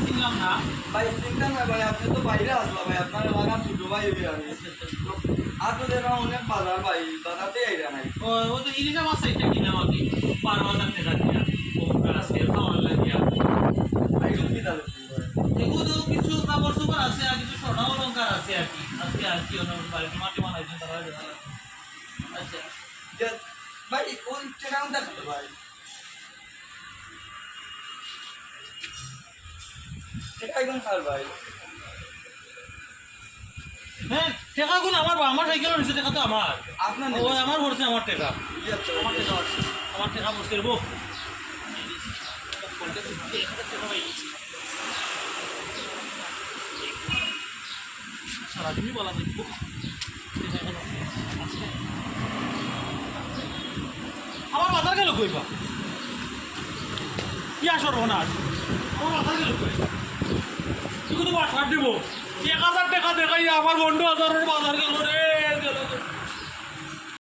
চিনলাম না ভাই চিন্তা নাই ভাই, আপনি তো বাইরে আসলা ভাই, আপনার এলাকা ছোট ভাই হইবে আমি। আর তো দেখলাম অনেক বাজার ভাই, বাজারতে আইরা নাই। ও তো ইলিশা মাছ এটা কিনলাম আমি 12,000 টাকা দিয়া আজকে খাওয়ার লাগিয়া। এগুলো কি দাম ভাই? এগুলো তো কিছু কাপড় চোপড় আছে আর কিছু সোনা অলঙ্কার আছে আর কি। আজকে আর কি অন্য বাড়িতে মাটি বানাইছেন তারা। আচ্ছা ভাই ওই টাকাও দেখাতো ভাই, এটা একদম খাল ভাই। হ্যাঁ টাকাগুলো আমার সাইকেল নিচে টাকা তো আমার। আপনার ওই আমার পড়ছে আমার টাকা। আমার নেই। টাকা আছে। আমার টাকা পড়ছে রে বউ। সারাদিনই বলা যায় আমার বাজার গেল কইবা কি আসর হোনার আমার বাজার গেল কই তুই কিন্তু বাসার দিব 1,000 টাকা দেখাই আমার বন্ধু হাজারের বাজার গেল রে।